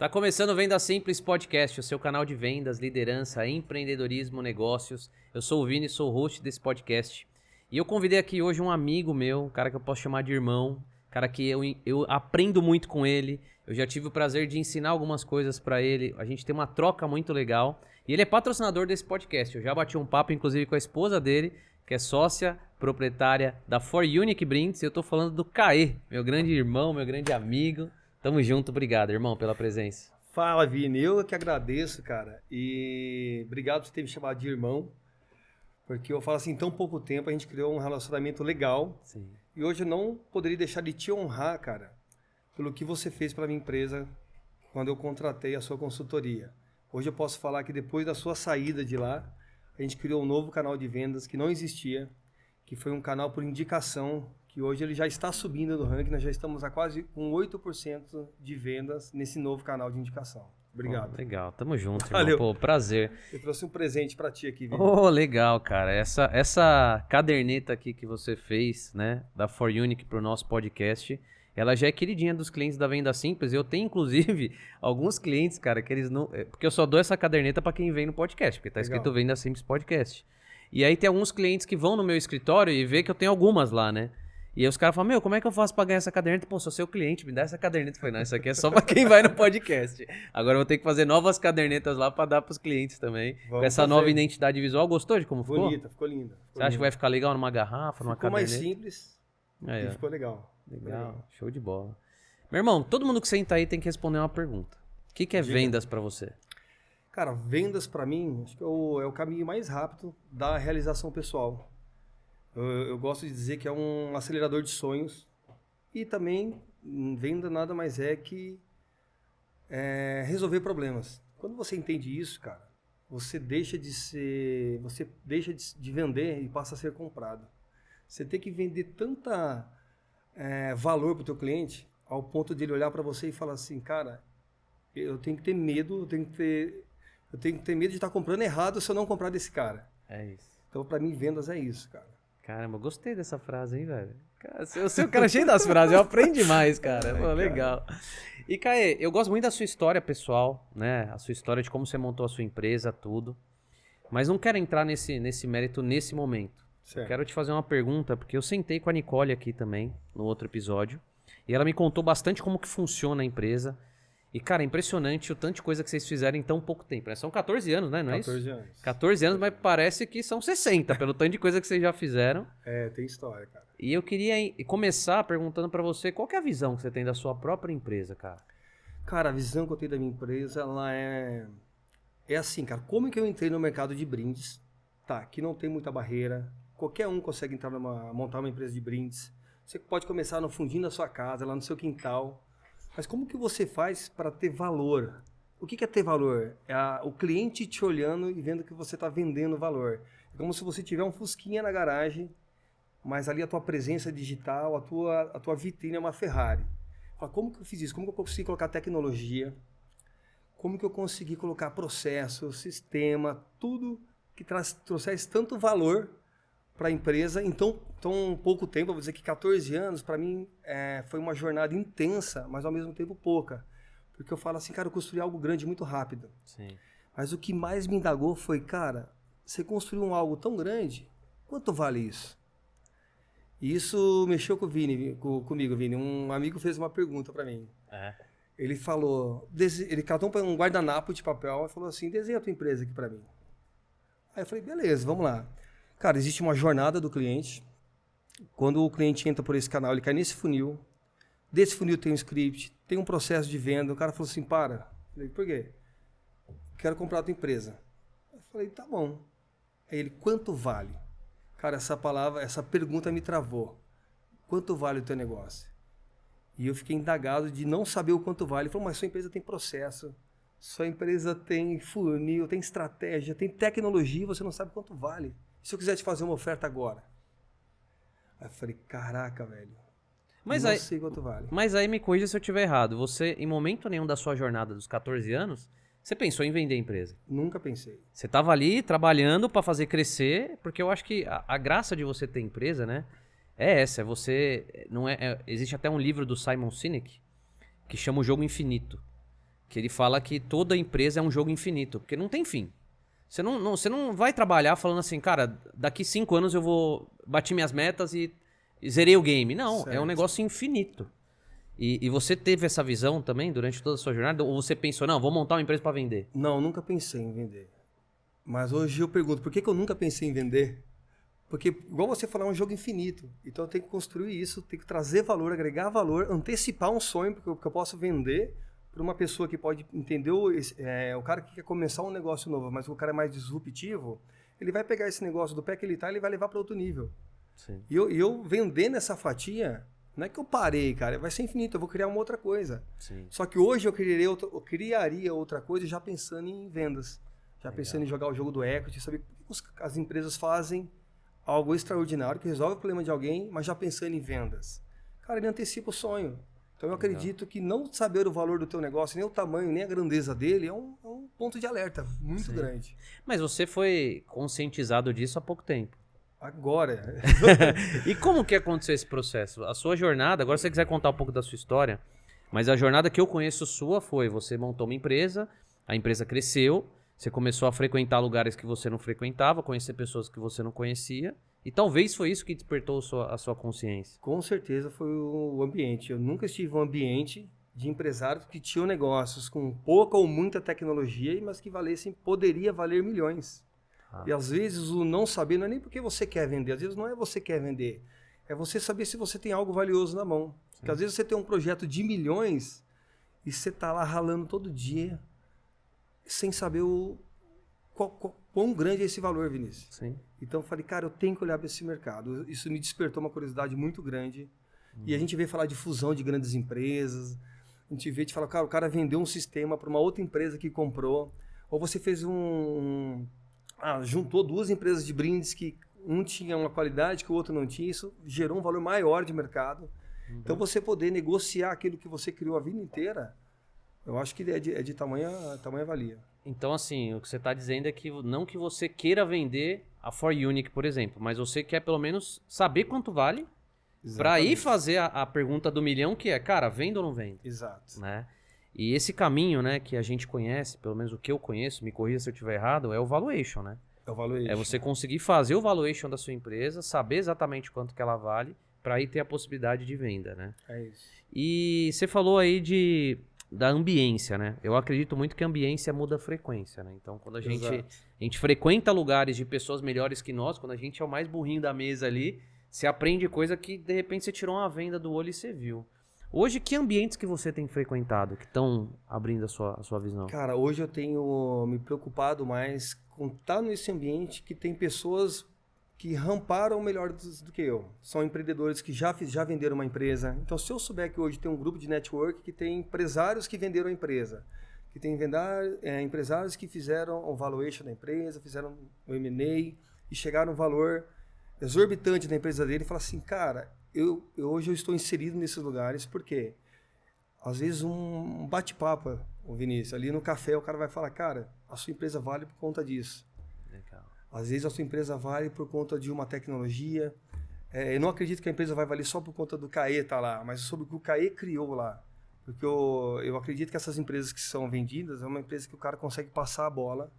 Tá começando o Venda Simples Podcast, o seu canal de vendas, liderança, empreendedorismo, negócios. Eu sou o Vini, sou o host desse podcast. E eu convidei aqui hoje um amigo meu, um cara que eu posso chamar de irmão, cara que eu aprendo muito com ele. Eu já tive o prazer de ensinar algumas coisas pra ele. A gente tem uma troca muito legal. E ele é patrocinador desse podcast. Eu já bati um papo, inclusive, com a esposa dele, que é sócia proprietária da For Unique Brindes. E eu tô falando do Caê, meu grande irmão, meu grande amigo. Tamo junto, obrigado, irmão, pela presença. Fala, Vini, eu que agradeço, cara, e obrigado por ter me chamado de irmão, porque eu falo assim, em tão pouco tempo a gente criou um relacionamento legal. Sim. E hoje eu não poderia deixar de te honrar, cara, pelo que você fez pela minha empresa quando eu contratei a sua consultoria. Hoje eu posso falar que depois da sua saída de lá, a gente criou um novo canal de vendas que não existia, que foi um canal por indicação, que hoje ele já está subindo no ranking, nós já estamos a quase com 8% de vendas nesse novo canal de indicação. Obrigado. Oh, legal, tamo junto, irmão. Valeu. Pô, prazer. Eu trouxe um presente pra ti aqui, Vini. Oh, legal, cara. Essa caderneta aqui que você fez, né, da For Unique pro nosso podcast, ela já é queridinha dos clientes da Venda Simples. Eu tenho, inclusive, alguns clientes, cara, que eles não... Porque eu só dou essa caderneta pra quem vem no podcast, porque tá Legal. escrito Venda Simples Podcast. E aí tem alguns clientes que vão no meu escritório e vê que eu tenho algumas lá, né? E aí os caras falam, meu, como é que eu faço pra ganhar essa caderneta? Pô, sou seu cliente, me dá essa caderneta. Eu falei, não, isso aqui é só pra quem vai no podcast. Agora eu vou ter que fazer novas cadernetas lá pra dar pros clientes também. Vamos com essa fazer. nova identidade visual. Gostou de como ficou? Bonita, ficou linda. Você acha que vai ficar legal numa garrafa, numa Ficou mais caderneta? simples Aí, e ó. ficou legal. Legal, show de bola. Meu irmão, todo mundo que senta aí tem que responder uma pergunta. O que é Diga. vendas pra você? Cara, vendas pra mim, acho que é o caminho mais rápido da realização pessoal. Eu gosto de dizer que é um acelerador de sonhos. E também, venda nada mais é que resolver problemas. Quando você entende isso, cara, você deixa de vender e passa a ser comprado. Você tem que vender tanta valor para o teu cliente ao ponto de ele olhar para você e falar assim, cara, eu tenho que ter medo, eu tenho que ter medo de estar comprando errado se eu não comprar desse cara. É isso. Então, para mim, vendas é isso, cara. Caramba, gostei dessa frase, hein, velho? Cara, eu sou o cara cheio das frases, eu aprendo demais, cara. Pô, legal. E, Caê, eu gosto muito da sua história pessoal, né? A sua história de como você montou a sua empresa, tudo. Mas não quero entrar nesse mérito nesse momento. Certo. Eu quero te fazer uma pergunta, porque eu sentei com a Nicole aqui também, no outro episódio, e ela me contou bastante como que funciona a empresa. E, cara, é impressionante o tanto de coisa que vocês fizeram em tão pouco tempo, né? São 14 anos, né? Não é 14 isso? anos. 14 anos, mas parece que são 60, pelo tanto de coisa que vocês já fizeram. Tem história, cara. E eu queria começar perguntando pra você, qual que é a visão que você tem da sua própria empresa, cara? Cara, a visão que eu tenho da minha empresa, ela é assim, cara, como que eu entrei no mercado de brindes, tá, que não tem muita barreira, qualquer um consegue montar uma empresa de brindes, você pode começar no fundinho da sua casa, lá no seu quintal, mas como que você faz para ter valor? O que é ter valor? É o cliente te olhando e vendo que você está vendendo valor. É como se você tiver um fusquinha na garagem, mas ali a tua presença digital, a tua vitrine é uma Ferrari. Fala, como que eu fiz isso? Como que eu consegui colocar tecnologia? Como que eu consegui colocar processo, sistema, tudo que trouxesse tanto valor para a empresa em tão pouco tempo? Eu vou dizer que 14 anos, para mim, foi uma jornada intensa, mas ao mesmo tempo pouca. Porque eu falo assim, cara, eu construí algo grande muito rápido. Sim. Mas o que mais me indagou foi, cara, você construiu algo tão grande, quanto vale isso? E isso mexeu comigo, Vini. Um amigo fez uma pergunta para mim. Ele falou, ele catou um guardanapo de papel e falou assim, desenha a tua empresa aqui para mim. Aí eu falei, beleza, vamos lá. Cara, existe uma jornada do cliente. Quando o cliente entra por esse canal, ele cai nesse funil. Desse funil tem um script, tem um processo de venda. O cara falou assim, para. Eu falei, por quê? Quero comprar a tua empresa. Eu falei, tá bom. Aí ele, quanto vale? Cara, essa pergunta me travou. Quanto vale o teu negócio? E eu fiquei indagado de não saber o quanto vale. Ele falou, mas sua empresa tem processo, sua empresa tem funil, tem estratégia, tem tecnologia, você não sabe quanto vale. E se eu quiser te fazer uma oferta agora? Aí eu falei, caraca, velho. Mas não aí, sei quanto vale. Mas aí me corrija se eu estiver errado. Você, em momento nenhum da sua jornada dos 14 anos, você pensou em vender a empresa? Nunca pensei. Você estava ali trabalhando para fazer crescer, porque eu acho que a graça de você ter empresa, né? É essa, é você... Não existe até um livro do Simon Sinek que chama O Jogo Infinito. que ele fala que toda empresa é um jogo infinito, porque não tem fim. Você não vai trabalhar falando assim, cara, daqui 5 anos eu vou bati minhas metas e zerei o game. Não, é um Certo. negócio infinito. E você teve essa visão também durante toda a sua jornada? Ou você pensou, não, vou montar uma empresa para vender? Não, nunca pensei em vender. Mas hoje eu pergunto, por que eu nunca pensei em vender? Porque, igual você falou, é um jogo infinito. Então eu tenho que construir isso, tenho que trazer valor, agregar valor, antecipar um sonho, porque eu posso vender para uma pessoa que pode entender, o cara que quer começar um negócio novo, mas o cara é mais disruptivo, ele vai pegar esse negócio do pé que ele está e ele vai levar para outro nível. Sim. E eu vendendo essa fatia, não é que eu parei, cara, vai ser infinito, eu vou criar uma outra coisa. Sim. Só que hoje eu criaria outra coisa já pensando em vendas, já pensando em jogar o jogo do equity, saber por que as empresas fazem algo extraordinário que resolve o problema de alguém, mas já pensando em vendas. Cara, ele antecipa o sonho. Então eu acredito que não saber o valor do teu negócio, nem o tamanho, nem a grandeza dele, é um ponto de alerta muito grande. Mas você foi conscientizado disso há pouco tempo. Agora. E como que aconteceu esse processo? A sua jornada, agora se você quiser contar um pouco da sua história, mas a jornada que eu conheço sua foi, você montou uma empresa, a empresa cresceu, você começou a frequentar lugares que você não frequentava, conhecer pessoas que você não conhecia, e talvez foi isso que despertou a sua consciência. Com certeza foi o ambiente. Eu nunca estive em um ambiente de empresários que tinham negócios com pouca ou muita tecnologia, mas que poderia valer milhões. E às vezes o não saber não é nem porque você quer vender, às vezes não é você quer vender, é você saber se você tem algo valioso na mão. Porque às vezes você tem um projeto de milhões e você está lá ralando todo dia sem saber quão grande é esse valor, Vinícius. Sim. Então eu falei, cara, eu tenho que olhar para esse mercado. Isso me despertou uma curiosidade muito grande. E a gente vê falar de fusão de grandes empresas, a gente vê falar, cara, o cara vendeu um sistema para uma outra empresa que comprou, ou você fez juntou duas empresas de brindes que um tinha uma qualidade que o outro não tinha, isso gerou um valor maior de mercado. Então você poder negociar aquilo que você criou a vida inteira, eu acho que é de tamanha valia. Então, assim, o que você está dizendo é que não que você queira vender a For Unique, por exemplo, mas você quer pelo menos saber quanto vale para ir fazer a pergunta do milhão, que é, cara, vendo ou não vendo? Exato. Né? E esse caminho, né, que a gente conhece, pelo menos o que eu conheço, me corrija se eu estiver errado, é o valuation, né? É o valuation. É você conseguir fazer o valuation da sua empresa, saber exatamente quanto que ela vale, para aí ter a possibilidade de venda, né? É isso. E você falou aí da ambiência, né? Eu acredito muito que a ambiência muda a frequência, né? Então, quando a gente frequenta lugares de pessoas melhores que nós, quando a gente é o mais burrinho da mesa ali, você aprende coisa que, de repente, você tirou uma venda do olho e você viu. Hoje, que ambientes que você tem frequentado, que estão abrindo a sua visão? Cara, hoje eu tenho me preocupado mais com estar nesse ambiente que tem pessoas que ramparam melhor do que eu. São empreendedores que já venderam uma empresa. Então, se eu souber que hoje tem um grupo de network que tem empresários que venderam a empresa, que tem empresários que fizeram o valuation da empresa, fizeram o M&A e chegaram no valor exorbitante da empresa dele e fala assim, cara, hoje eu estou inserido nesses lugares porque às vezes um bate-papo, o Vinícius, ali no café o cara vai falar, cara, a sua empresa vale por conta disso. Legal. Às vezes a sua empresa vale por conta de uma tecnologia. Eu não acredito que a empresa vai valer só por conta do CAE estar lá, mas sobre o que o CAE criou lá. Porque eu acredito que essas empresas que são vendidas é uma empresa que o cara consegue passar a bola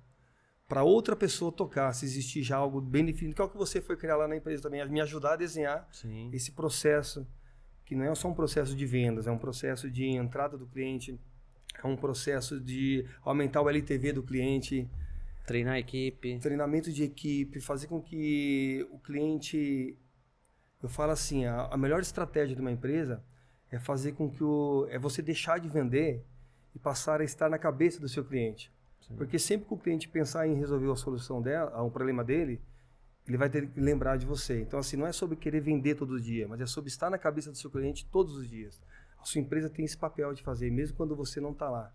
para outra pessoa tocar, se existir já algo bem definido, que é o que você foi criar lá na empresa também, me ajudar a desenhar esse processo, que não é só um processo de vendas, é um processo de entrada do cliente, é um processo de aumentar o LTV do cliente, treinar a equipe. Treinamento de equipe, fazer com que o cliente... Eu falo assim, a melhor estratégia de uma empresa é fazer com que é você deixar de vender e passar a estar na cabeça do seu cliente. Sim. Porque sempre que o cliente pensar em resolver a solução dela, um problema dele, ele vai ter que lembrar de você. Então, assim, não é sobre querer vender todo dia, mas é sobre estar na cabeça do seu cliente todos os dias. A sua empresa tem esse papel de fazer, mesmo quando você não está lá.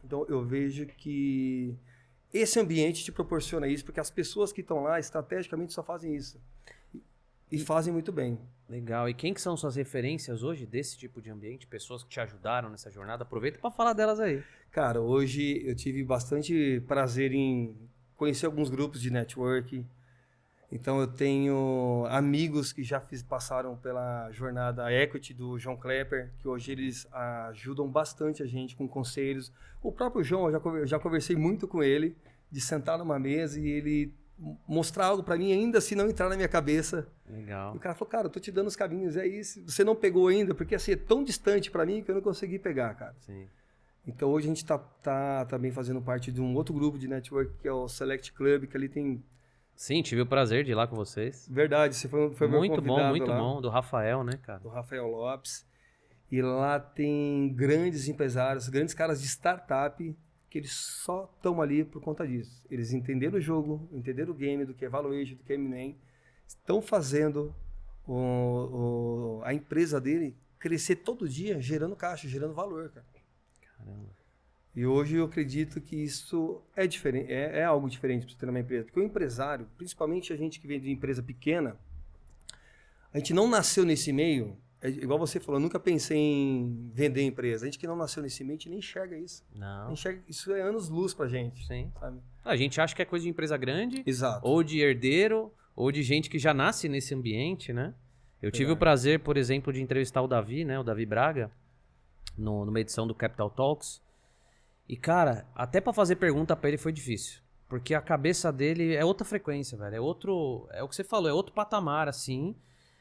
Então, eu vejo que esse ambiente te proporciona isso, porque as pessoas que estão lá, estrategicamente, só fazem isso. E fazem muito bem. Legal. E quem que são suas referências hoje desse tipo de ambiente? Pessoas que te ajudaram nessa jornada? Aproveita para falar delas aí. Cara, hoje eu tive bastante prazer em conhecer alguns grupos de network, Então eu tenho amigos que já passaram pela jornada Equity do João Klepper, que hoje eles ajudam bastante a gente com conselhos. O próprio João, eu já conversei muito com ele, de sentar numa mesa e ele mostrar algo para mim, ainda se não entrar na minha cabeça. Legal. E o cara falou, cara, eu tô te dando os caminhos, é isso. Você não pegou ainda, porque assim, é tão distante para mim que eu não consegui pegar, cara. Sim. Então hoje a gente tá também fazendo parte de um outro grupo de network, que é o Select Club, que ali tem... Sim, tive o prazer de ir lá com vocês. Verdade, você foi meu Muito convidado muito lá, bom. Do Rafael, né, cara? do Rafael Lopes. E lá tem grandes empresários, grandes caras de startup, que eles só estão ali por conta disso. Eles entenderam o jogo, entenderam o game, do que é valuation, do que é M&A, estão fazendo a empresa dele crescer todo dia, gerando caixa, gerando valor, cara. Caramba. E hoje eu acredito que isso é diferente, é algo diferente para você ter uma empresa. Porque o empresário, principalmente a gente que vem de empresa pequena, a gente não nasceu nesse meio, igual você falou, eu nunca pensei em vender empresa. A gente que não nasceu nesse meio, a gente nem enxerga isso. Não. Enxerga, isso é anos-luz pra gente. Sim. Sabe? A gente acha que é coisa de empresa grande, Exato. ou de herdeiro, ou de gente que já nasce nesse ambiente, né? Eu tive o Verdade. prazer, por exemplo, de entrevistar o Davi, né? O Davi Braga, numa edição do Capital Talks. E, cara, até pra fazer pergunta pra ele foi difícil. Porque a cabeça dele é outra frequência, velho. É outro... É o que você falou, é outro patamar, assim.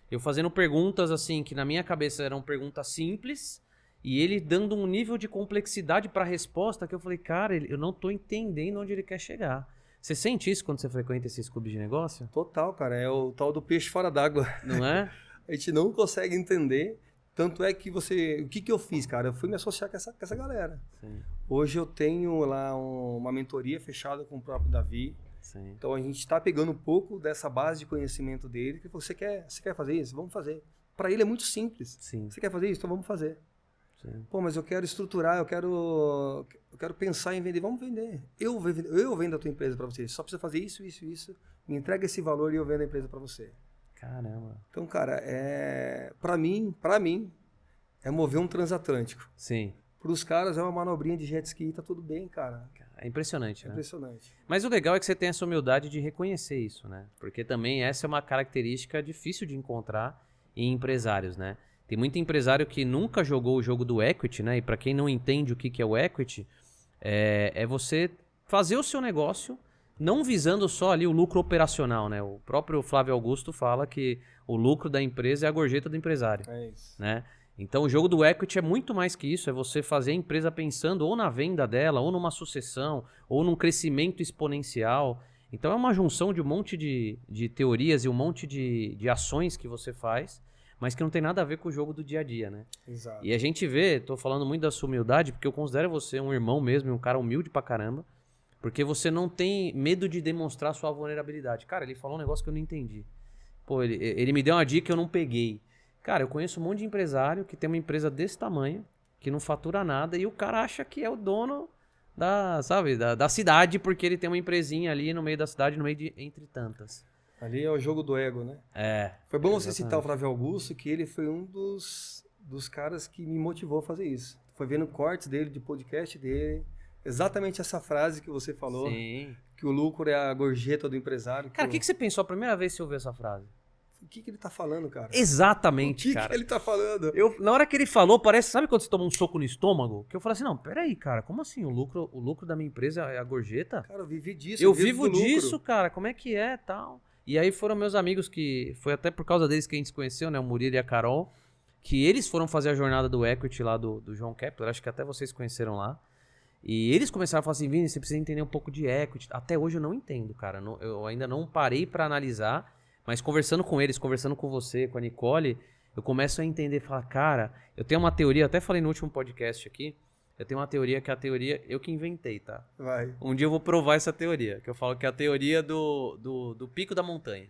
Eu fazendo perguntas, assim, que na minha cabeça eram perguntas simples. E ele dando um nível de complexidade pra resposta que eu falei, cara, eu não tô entendendo onde ele quer chegar. Você sente isso quando você frequenta esses clubes de negócio? Total, cara. É o tal do peixe fora d'água. Não é? A gente não consegue entender. Tanto é que o que eu fiz, cara? Eu fui me associar com essa galera. Sim, Hoje eu tenho lá uma mentoria fechada com o próprio Davi. sim. Então a gente está pegando um pouco dessa base de conhecimento dele. Que você quer fazer isso? Vamos fazer. Para ele é muito simples. Sim, Você quer fazer isso? Então vamos fazer. sim. Pô, mas eu quero estruturar, eu quero pensar em vender. Vamos vender. Eu vendo a tua empresa para você. Só precisa fazer isso, isso, isso. Me entrega esse valor e eu vendo a empresa para você. Caramba. Então, cara, para mim, é mover um transatlântico. Sim. Para os caras é uma manobrinha de jet ski, tá tudo bem, cara. É impressionante, É né? impressionante. Mas o legal é que você tem essa humildade de reconhecer isso, né? Porque também essa é uma característica difícil de encontrar em empresários, né? Tem muito empresário que nunca jogou o jogo do equity, né? E para quem não entende o que é o equity, é você fazer o seu negócio não visando só ali o lucro operacional, né? O próprio Flávio Augusto fala que o lucro da empresa é a gorjeta do empresário, É isso. né? Então o jogo do equity é muito mais que isso, é você fazer a empresa pensando ou na venda dela, ou numa sucessão, ou num crescimento exponencial. Então é uma junção de um monte de teorias e um monte de ações que você faz, mas que não tem nada a ver com o jogo do dia a dia, né? Exato. E a gente vê, tô falando muito da sua humildade, porque eu considero você um irmão mesmo, e um cara humilde pra caramba, porque você não tem medo de demonstrar sua vulnerabilidade. Cara, ele falou um negócio que eu não entendi. Pô, ele me deu uma dica que eu não peguei. Cara, eu conheço um monte de empresário que tem uma empresa desse tamanho, que não fatura nada, e o cara acha que é o dono da cidade, porque ele tem uma empresinha ali no meio da cidade, no meio de entre tantas. Ali é o jogo do ego, né? É. Foi bom você Exatamente. citar o Flávio Augusto, que ele foi um dos caras que me motivou a fazer isso. Foi vendo cortes dele, de podcast dele, exatamente essa frase que você falou, Sim. que o lucro é a gorjeta do empresário. Cara, o que você pensou a primeira vez que você ouviu essa frase? O que ele tá falando, cara? Exatamente, O que cara. ele tá falando? Na hora que ele falou, parece, sabe quando você toma um soco no estômago? Que eu falei assim, não, peraí, cara, como assim? O lucro da minha empresa é a gorjeta? Cara, eu vivi disso. Eu vivo vivo do lucro. disso, cara, como é que é, tal? E aí foram meus amigos que, foi até por causa deles que a gente se conheceu, né, o Murilo e a Carol, que eles foram fazer a jornada do equity lá do João Kepler, acho que até vocês conheceram lá. E eles começaram a falar assim, Vini, você precisa entender um pouco de equity. Até hoje eu não entendo, cara, eu ainda não parei pra analisar, mas conversando com eles, conversando com você, com a Nicole, eu começo a entender, falar, cara, eu tenho uma teoria, até falei no último podcast aqui, eu tenho uma teoria que é a teoria, eu que inventei, tá? Vai. Um dia eu vou provar essa teoria, que eu falo que é a teoria do pico da montanha.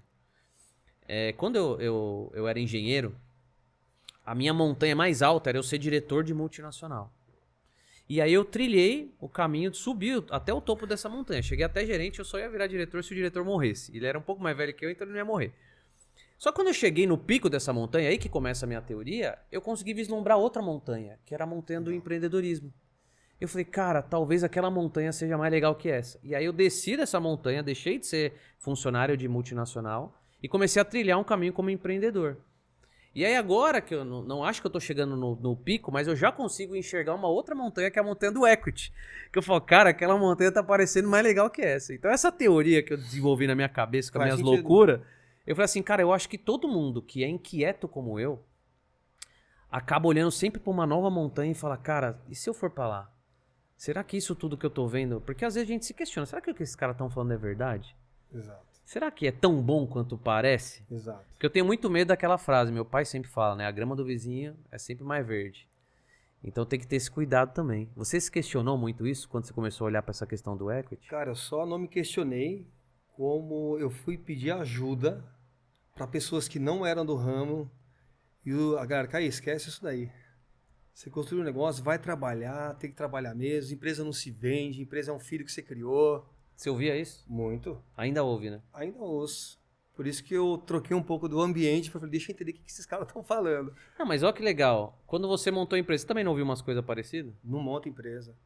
Quando eu era engenheiro, a minha montanha mais alta era eu ser diretor de multinacional. E aí eu trilhei o caminho de subir até o topo dessa montanha. Cheguei até gerente, eu só ia virar diretor se o diretor morresse. Ele era um pouco mais velho que eu, então ele não ia morrer. Só que quando eu cheguei no pico dessa montanha, aí que começa a minha teoria, eu consegui vislumbrar outra montanha, que era a montanha do empreendedorismo. Eu falei, cara, talvez aquela montanha seja mais legal que essa. E aí eu desci dessa montanha, deixei de ser funcionário de multinacional e comecei a trilhar um caminho como empreendedor. E aí agora, que eu não acho que eu tô chegando no pico, mas eu já consigo enxergar uma outra montanha, que é a montanha do equity. Que eu falo, cara, aquela montanha tá parecendo mais legal que essa. Então essa teoria que eu desenvolvi na minha cabeça, com as Faz minhas sentido. loucuras, eu falei assim, cara, eu acho que todo mundo que é inquieto como eu, acaba olhando sempre pra uma nova montanha e fala, cara, e se eu for pra lá? Será que isso tudo que eu tô vendo... Porque às vezes a gente se questiona, será que o que esses caras estão falando é verdade? Exato. Será que é tão bom quanto parece? Exato. Porque eu tenho muito medo daquela frase, meu pai sempre fala, né? A grama do vizinho é sempre mais verde. Então tem que ter esse cuidado também. Você se questionou muito isso quando você começou a olhar pra essa questão do equity? Cara, eu só não me questionei como eu fui pedir ajuda para pessoas que não eram do ramo. E a galera, cara, esquece isso daí. Você construiu um negócio, vai trabalhar, tem que trabalhar mesmo. Empresa não se vende, empresa é um filho que você criou. Você ouvia isso? Muito. Ainda ouve, né? Ainda ouço. Por isso que eu troquei um pouco do ambiente, para deixa eu entender o que esses caras estão falando. Ah, mas olha que legal. Quando você montou a empresa, você também não ouviu umas coisas parecidas? Não monta empresa.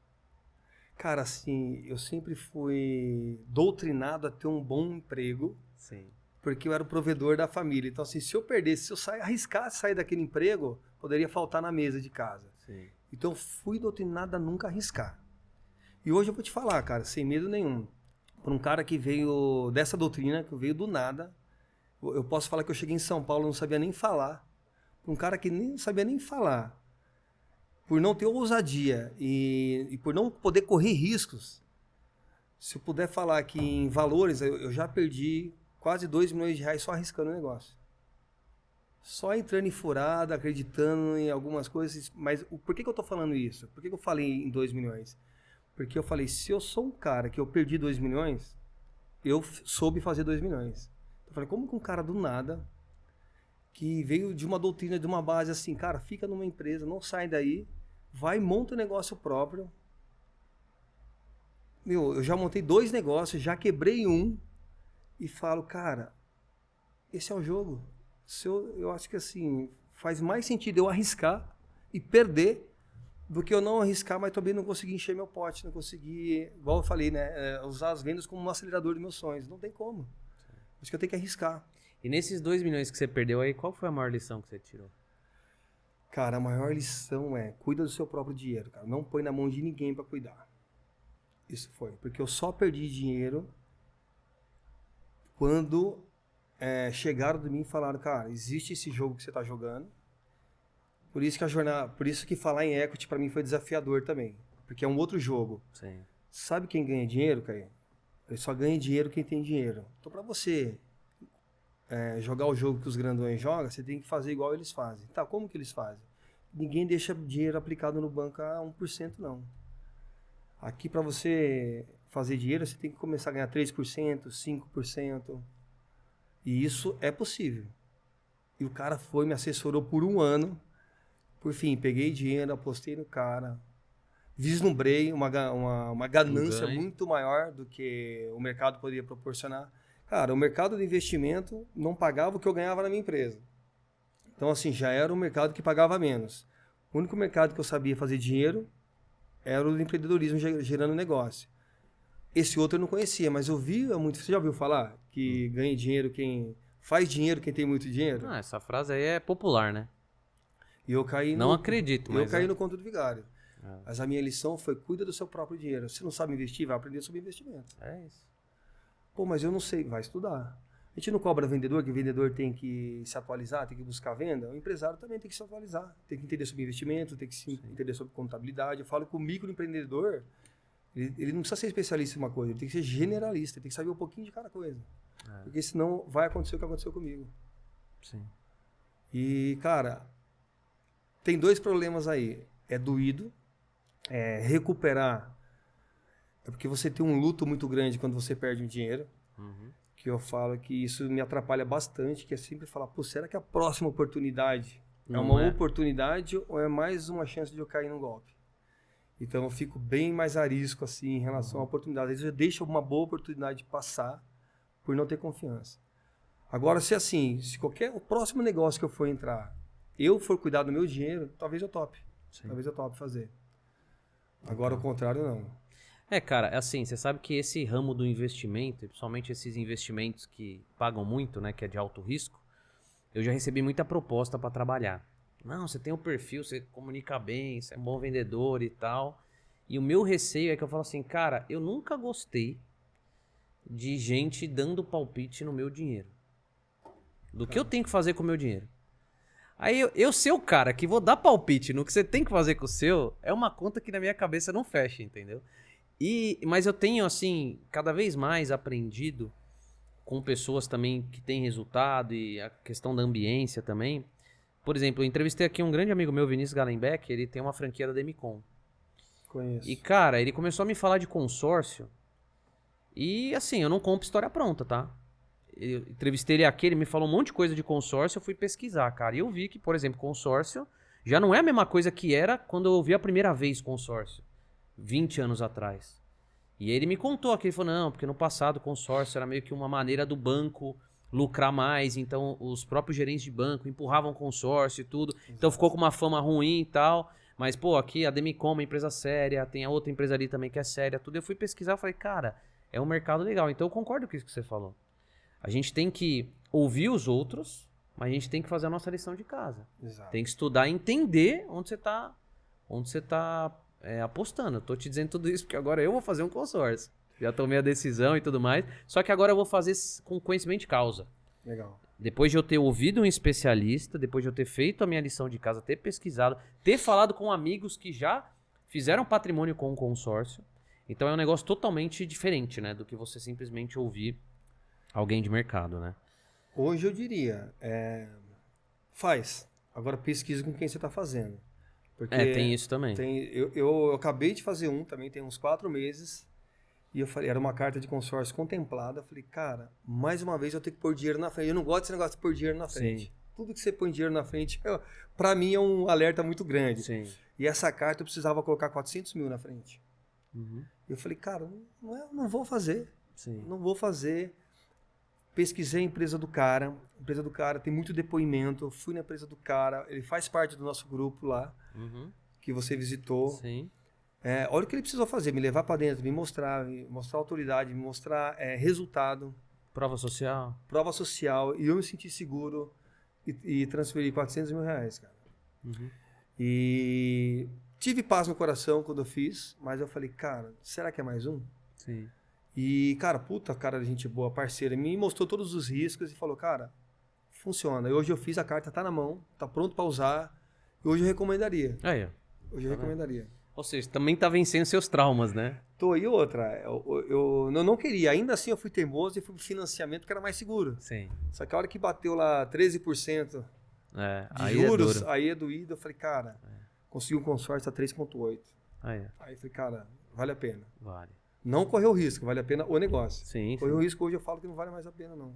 Cara, assim, eu sempre fui doutrinado a ter um bom emprego, Sim. porque eu era o provedor da família. Então, assim, se eu perdesse, se eu arriscasse sair daquele emprego, poderia faltar na mesa de casa. Sim. Então, fui doutrinado a nunca arriscar. E hoje eu vou te falar, cara, sem medo nenhum. Por um cara que veio dessa doutrina, que veio do nada, eu posso falar que eu cheguei em São Paulo e não sabia nem falar. Por um cara que nem sabia nem falar, por não ter ousadia e por não poder correr riscos. Se eu puder falar que em valores, eu já perdi quase 2 milhões de reais só arriscando o negócio. Só entrando em furada, acreditando em algumas coisas. Mas por que eu tô falando isso? Por que eu falei em 2 milhões? Porque eu falei, se eu sou um cara que eu perdi 2 milhões, eu soube fazer 2 milhões. Eu falei, como que um cara do nada, que veio de uma doutrina, de uma base assim, cara, fica numa empresa, não sai daí, vai e monta um negócio próprio. Meu, eu já montei 2 negócios, já quebrei um e falo, cara, esse é o jogo. Eu acho que assim, faz mais sentido eu arriscar e perder do que eu não arriscar, mas também não conseguir encher meu pote, não conseguir, igual eu falei, né, usar as vendas como um acelerador dos meus sonhos. Não tem como. Acho que eu tenho que arriscar. E nesses 2 milhões que você perdeu aí, qual foi a maior lição que você tirou? Cara, a maior lição é, cuida do seu próprio dinheiro, cara. Não põe na mão de ninguém para cuidar. Isso foi. Porque eu só perdi dinheiro quando chegaram de mim e falaram, cara, existe esse jogo que você tá jogando. Por isso que por isso que falar em equity para mim foi desafiador também, porque é um outro jogo. Sim. Sabe quem ganha dinheiro, Caio? Ele só ganha dinheiro quem tem dinheiro. Então para você jogar o jogo que os grandões jogam, você tem que fazer igual eles fazem. Tá, como que eles fazem? Ninguém deixa dinheiro aplicado no banco a 1% não. Aqui para você fazer dinheiro, você tem que começar a ganhar 3%, 5%. E isso é possível. E o cara me assessorou por 1 ano. Por fim, peguei dinheiro, apostei no cara, vislumbrei uma ganância muito maior do que o mercado poderia proporcionar. Cara, o mercado de investimento não pagava o que eu ganhava na minha empresa. Então, assim, já era um mercado que pagava menos. O único mercado que eu sabia fazer dinheiro era o do empreendedorismo gerando negócio. Esse outro eu não conhecia, mas eu via muito. Você já ouviu falar que ganha dinheiro quem faz dinheiro quem tem muito dinheiro? Ah, essa frase aí é popular, né? E eu caí Não acredito, mas... Eu caí no conto do vigário. Mas a minha lição foi, cuida do seu próprio dinheiro. Se não sabe investir, vai aprender sobre investimento. É isso. Pô, mas eu não sei. Vai estudar. A gente não cobra vendedor, que o vendedor tem que se atualizar, tem que buscar venda. O empresário também tem que se atualizar. Tem que entender sobre investimento, tem que entender sobre contabilidade. Eu falo que o microempreendedor, ele não precisa ser especialista em uma coisa, ele tem que ser generalista, ele tem que saber um pouquinho de cada coisa. Porque senão vai acontecer o que aconteceu comigo. Sim. E, cara... Tem 2 problemas aí. É doído, recuperar. É porque você tem um luto muito grande quando você perde um dinheiro. Uhum. Que eu falo que isso me atrapalha bastante, que é sempre falar, pô, será que a próxima oportunidade é uma oportunidade ou é mais uma chance de eu cair num golpe? Então eu fico bem mais arisco assim em relação à oportunidade. Às vezes eu deixo uma boa oportunidade passar por não ter confiança. Agora, se o próximo negócio que eu for entrar, eu for cuidar do meu dinheiro, talvez eu tope. Sim. Talvez eu tope fazer. Agora o contrário não. Cara, assim, você sabe que esse ramo do investimento, e principalmente esses investimentos que pagam muito, né, que é de alto risco, eu já recebi muita proposta para trabalhar. Não, você tem o perfil, você comunica bem, você é um bom vendedor e tal. E o meu receio é que eu falo assim, cara, eu nunca gostei de gente dando palpite no meu dinheiro. Do que eu tenho que fazer com o meu dinheiro. Aí eu ser o cara que vou dar palpite no que você tem que fazer com o seu, é uma conta que na minha cabeça não fecha, entendeu? Mas eu tenho, assim, cada vez mais aprendido com pessoas também que têm resultado e a questão da ambiência também. Por exemplo, eu entrevistei aqui um grande amigo meu, Vinícius Galenbeck, ele tem uma franquia da Demicon. Conheço. E, cara, ele começou a me falar de consórcio e, assim, eu não compro história pronta, tá? Eu entrevistei ele aqui, ele me falou um monte de coisa de consórcio, eu fui pesquisar, cara. E eu vi que, por exemplo, consórcio já não é a mesma coisa que era quando eu ouvi a primeira vez consórcio, 20 anos atrás. E ele me contou aqui, ele falou, não, porque no passado o consórcio era meio que uma maneira do banco lucrar mais, então os próprios gerentes de banco empurravam consórcio e tudo, então ficou com uma fama ruim e tal, mas pô, aqui a Demicon é uma empresa séria, tem a outra empresa ali também que é séria, tudo. Eu fui pesquisar e falei, cara, é um mercado legal, então eu concordo com isso que você falou. A gente tem que ouvir os outros, mas a gente tem que fazer a nossa lição de casa. Exato. Tem que estudar e entender onde você tá apostando. Eu tô te dizendo tudo isso porque agora eu vou fazer um consórcio. Já tomei a decisão e tudo mais. Só que agora eu vou fazer com conhecimento de causa. Legal. Depois de eu ter ouvido um especialista, depois de eu ter feito a minha lição de casa, ter pesquisado, ter falado com amigos que já fizeram patrimônio com o consórcio. Então é um negócio totalmente diferente, né? Do que você simplesmente ouvir alguém de mercado, né? Hoje eu diria, faz. Agora pesquisa com quem você está fazendo. Porque tem isso também. Eu acabei de fazer também tem uns 4 meses. E eu falei, era uma carta de consórcio contemplada. Eu falei, cara, mais uma vez eu tenho que pôr dinheiro na frente. Eu não gosto desse negócio de pôr dinheiro na frente. Sim. Tudo que você põe dinheiro na frente, pra mim é um alerta muito grande. Sim. E essa carta eu precisava colocar 400 mil na frente. Uhum. E eu falei, cara, não vou fazer. Sim. Não vou fazer. Pesquisei a empresa do cara. A empresa do cara tem muito depoimento. Fui na empresa do cara. Ele faz parte do nosso grupo lá, que você visitou. Sim. Olha o que ele precisou fazer. Me levar para dentro, me mostrar autoridade, me mostrar resultado. Prova social. Prova social. E eu me senti seguro e transferi 400 mil reais, cara. Uhum. E tive paz no coração quando eu fiz, mas eu falei, cara, será que é mais um? Sim. E, cara, cara de gente boa, parceira, me mostrou todos os riscos e falou, cara, funciona. E hoje eu fiz, a carta tá na mão, tá pronto para usar. E hoje eu recomendaria. Aí, ó. Hoje eu recomendaria. Ou seja, também tá vencendo seus traumas, né? E outra, eu não queria, ainda assim eu fui teimoso e fui pro financiamento que era mais seguro. Sim. Só que a hora que bateu lá 13% de aí juros, é aí é doído, eu falei, cara, consegui um consórcio a 3,8. Aí eu falei, cara, vale a pena. vale. Não correu risco, vale a pena o negócio. Sim. Correu risco, hoje eu falo que não vale mais a pena, não.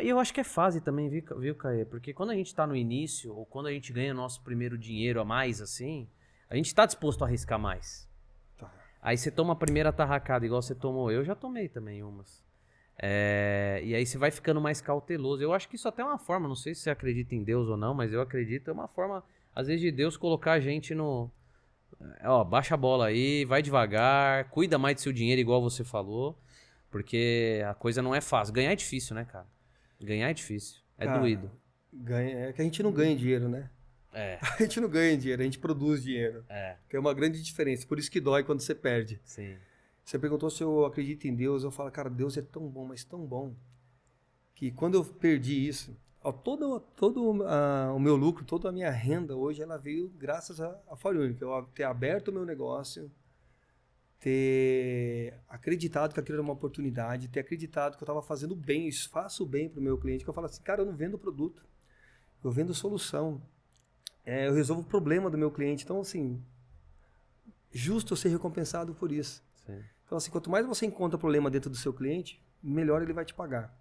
E eu acho que é fase também, viu, Caê? Porque quando a gente tá no início, ou quando a gente ganha nosso primeiro dinheiro a mais, assim, a gente tá disposto a arriscar mais. Tá. Aí você toma a primeira tarracada, igual você tomou. Eu já tomei também umas. E aí você vai ficando mais cauteloso. Eu acho que isso até é uma forma, não sei se você acredita em Deus ou não, mas eu acredito, é uma forma, às vezes, de Deus colocar a gente no... baixa a bola aí, vai devagar, cuida mais do seu dinheiro, igual você falou, porque a coisa não é fácil. Ganhar é difícil, né, cara? Ganhar é difícil, Cara, doído. É que a gente não ganha dinheiro, né? A gente não ganha dinheiro, a gente produz dinheiro. Que é uma grande diferença, por isso que dói quando você perde. Sim. Você perguntou se eu acredito em Deus, eu falo, cara, Deus é tão bom, mas tão bom, que quando eu perdi isso, todo o meu lucro, toda a minha renda hoje, ela veio graças a Fórum Único. Eu ter aberto o meu negócio, ter acreditado que aquilo era uma oportunidade, ter acreditado que eu estava fazendo bem, faço bem para o meu cliente, que eu falo assim, cara, eu não vendo produto, eu vendo solução. Eu resolvo o problema do meu cliente. Então, assim, justo eu ser recompensado por isso. Sim. Então, assim, quanto mais você encontra problema dentro do seu cliente, melhor ele vai te pagar.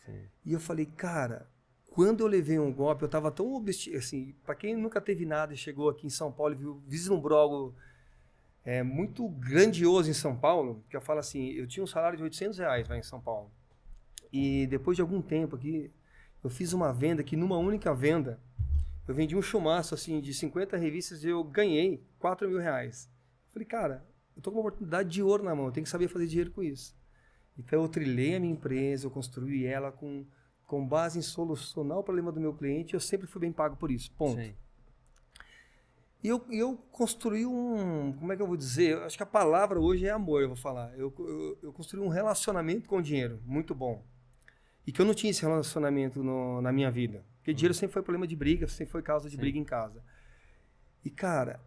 Sim. E eu falei, cara, quando eu levei um golpe, eu tava tão assim, para quem nunca teve nada e chegou aqui em São Paulo e vislumbrou algo muito grandioso em São Paulo, que eu falo assim, eu tinha um salário de R$800 lá em São Paulo. E depois de algum tempo aqui, eu fiz uma venda que numa única venda, eu vendi um chumaço assim, de 50 revistas e eu ganhei R$4.000. Falei, cara, eu tô com uma oportunidade de ouro na mão, eu tenho que saber fazer dinheiro com isso. Então eu trilhei a minha empresa, eu construí ela com base em solucionar o problema do meu cliente, eu sempre fui bem pago por isso, ponto. Sim. E eu construí como é que eu vou dizer? Eu acho que a palavra hoje é amor, eu vou falar. Eu construí um relacionamento com o dinheiro, muito bom. E que eu não tinha esse relacionamento na minha vida. Porque dinheiro sempre foi problema de briga, sempre foi causa de briga em casa. E, cara,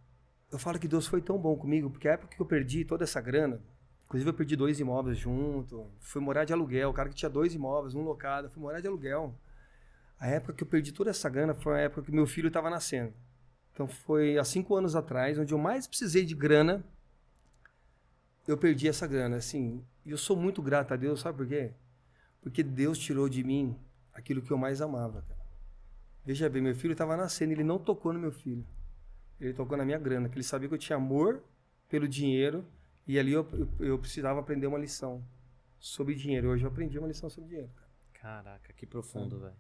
eu falo que Deus foi tão bom comigo, porque a época que eu perdi toda essa grana, inclusive eu perdi 2 imóveis junto, fui morar de aluguel, o cara que tinha 2 imóveis, um locado, fui morar de aluguel. A época que eu perdi toda essa grana foi a época que meu filho estava nascendo. Então foi há 5 anos atrás, onde eu mais precisei de grana, eu perdi essa grana, assim. E eu sou muito grato a Deus, sabe por quê? Porque Deus tirou de mim aquilo que eu mais amava, cara. Veja bem, meu filho estava nascendo, ele não tocou no meu filho. Ele tocou na minha grana, que ele sabia que eu tinha amor pelo dinheiro, e ali eu precisava aprender uma lição sobre dinheiro. Hoje eu aprendi uma lição sobre dinheiro, cara. Caraca, que profundo, velho.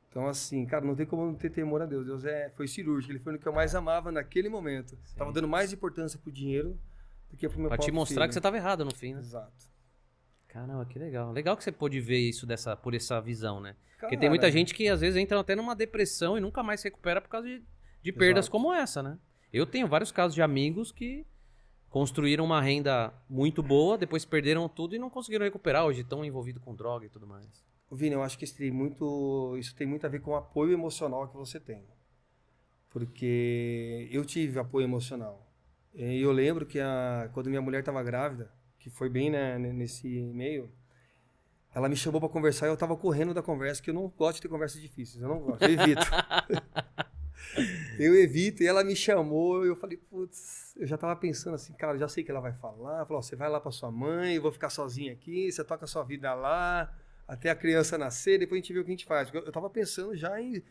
Então, assim, cara, não tem como não ter temor a Deus. Deus foi cirúrgico, ele foi no que eu mais amava naquele momento. Sim. Tava dando mais importância pro dinheiro do que pro meu Pra te próprio mostrar filho. que você tava errado no fim, né? Exato. Caramba, que legal. Legal que você pôde ver isso por essa visão, né? Porque Cara, tem muita gente que às vezes entra até numa depressão e nunca mais se recupera por causa de perdas Exato. como essa, né? Eu tenho vários casos de amigos que construíram uma renda muito boa, depois perderam tudo e não conseguiram recuperar. Hoje estão envolvidos com droga e tudo mais. Vini, eu acho que isso tem muito a ver com o apoio emocional que você tem. Porque eu tive apoio emocional. E eu lembro que quando minha mulher estava grávida, que foi bem, né, nesse meio, ela me chamou para conversar e eu estava correndo da conversa, que eu não gosto de ter conversas difíceis, eu não gosto, eu evito. Eu evito, e ela me chamou, e eu falei, putz, eu já estava pensando assim, cara, já sei que ela vai falar, falou, você vai lá para sua mãe, eu vou ficar sozinha aqui, você toca a sua vida lá, até a criança nascer, depois a gente vê o que a gente faz. Eu estava pensando já em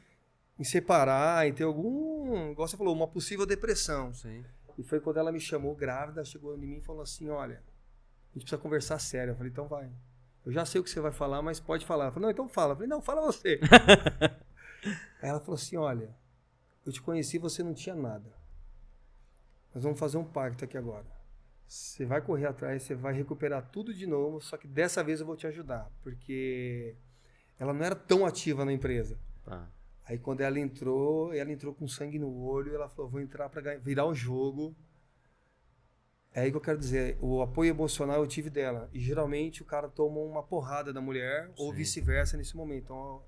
separar, em ter igual você falou, uma possível depressão. Sim. E foi quando ela me chamou grávida, chegou em mim e falou assim, olha, a gente precisa conversar sério. Eu falei, então vai. Eu já sei o que você vai falar, mas pode falar. Ela falou, não, então fala. Eu falei, não, fala você. Aí ela falou assim, olha, eu te conheci, você não tinha nada. Nós vamos fazer um pacto aqui agora. Você vai correr atrás, você vai recuperar tudo de novo, só que dessa vez eu vou te ajudar, porque ela não era tão ativa na empresa. Tá. Aí quando ela entrou com sangue no olho, ela falou, vou entrar para virar o jogo. É aí que eu quero dizer, o apoio emocional eu tive dela. E geralmente o cara toma uma porrada da mulher, ou vice-versa nesse momento. Então,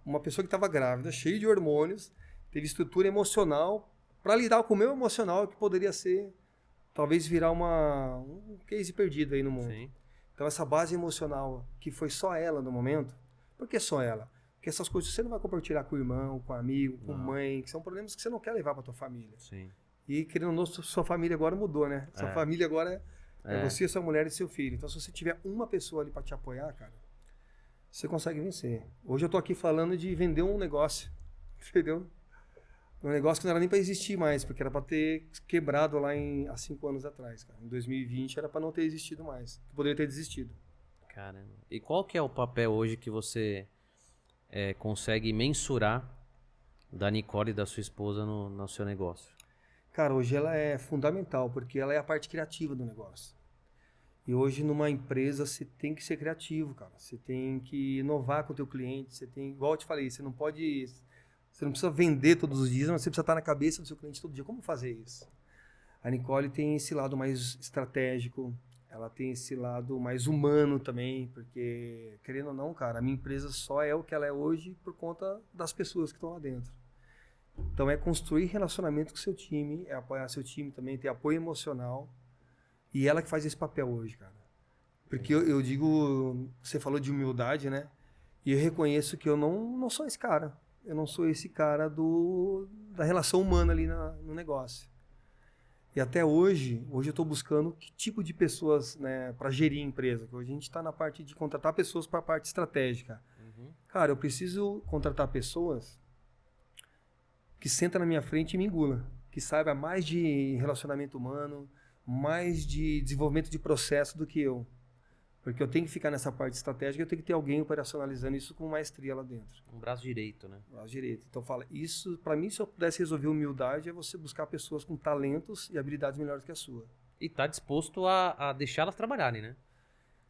uma pessoa que estava grávida, cheia de hormônios, teve estrutura emocional para lidar com o meu emocional, que poderia ser, talvez virar um case perdido aí no mundo. Sim. Então essa base emocional, que foi só ela no momento, por que só ela? Porque essas coisas você não vai compartilhar com o irmão, com o amigo, com mãe, que são problemas que você não quer levar para tua família. Sim. E querendo ou não, sua família agora mudou, né? Sua família agora é você, sua mulher e seu filho. Então se você tiver uma pessoa ali para te apoiar, cara, você consegue vencer. Hoje eu tô aqui falando de vender um negócio, entendeu? Um negócio que não era nem para existir mais, porque era para ter quebrado lá há 5 anos atrás, cara. Em 2020 era para não ter existido mais. Poderia ter desistido. Caramba. E qual que é o papel hoje que você consegue mensurar da Nicole e da sua esposa no seu negócio? Cara, hoje ela é fundamental, porque ela é a parte criativa do negócio. E hoje numa empresa você tem que ser criativo, cara. Você tem que inovar com o teu cliente, igual eu te falei, você não precisa vender todos os dias, mas você precisa estar na cabeça do seu cliente todo dia. Como fazer isso? A Nicole tem esse lado mais estratégico, ela tem esse lado mais humano também, porque, querendo ou não, cara, a minha empresa só é o que ela é hoje por conta das pessoas que estão lá dentro. Então é construir relacionamento com o seu time, é apoiar seu time também, ter apoio emocional. E ela que faz esse papel hoje, cara. Porque eu digo, você falou de humildade, né? E eu reconheço que eu não sou esse cara. Eu não sou esse cara da relação humana ali no negócio. E até hoje eu estou buscando que tipo de pessoas, né, para gerir a empresa. Que hoje a gente está na parte de contratar pessoas para a parte estratégica. Cara, eu preciso contratar pessoas que sentam na minha frente e me engula. Que saiba mais de relacionamento humano, mais de desenvolvimento de processo do que eu. Porque eu tenho que ficar nessa parte estratégica, eu tenho que ter alguém operacionalizando isso com maestria lá dentro. Um braço direito, né? Braço direito. Então fala, isso, para mim, se eu pudesse resolver humildade, é você buscar pessoas com talentos e habilidades melhores que a sua. E tá disposto a deixá-las trabalharem, né?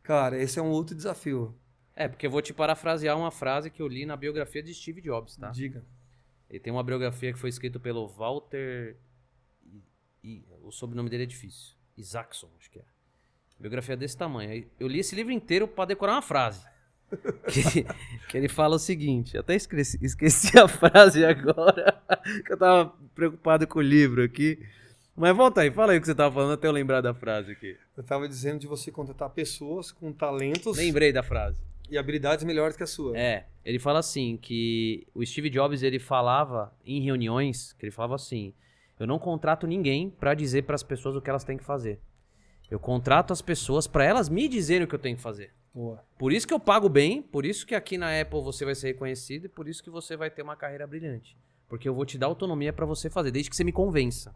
Cara, esse é um outro desafio. Porque eu vou te parafrasear uma frase que eu li na biografia de Steve Jobs, tá? Diga. Ele tem uma biografia que foi escrita pelo Walter... o sobrenome dele é difícil. Isaacson, acho que é. Biografia desse tamanho. Eu li esse livro inteiro pra decorar uma frase. que ele fala o seguinte. Eu até esqueci a frase agora. Que eu tava preocupado com o livro aqui. Mas volta aí, fala aí o que você tava falando até eu lembrar da frase aqui. Eu tava dizendo de você contratar pessoas com talentos Lembrei da frase. e habilidades melhores que a sua. Ele fala assim, que o Steve Jobs, ele falava em reuniões, que ele falava assim, eu não contrato ninguém pra dizer pras pessoas o que elas têm que fazer. Eu contrato as pessoas pra elas me dizerem o que eu tenho que fazer. Boa. Por isso que eu pago bem, por isso que aqui na Apple você vai ser reconhecido e por isso que você vai ter uma carreira brilhante. Porque eu vou te dar autonomia pra você fazer, desde que você me convença.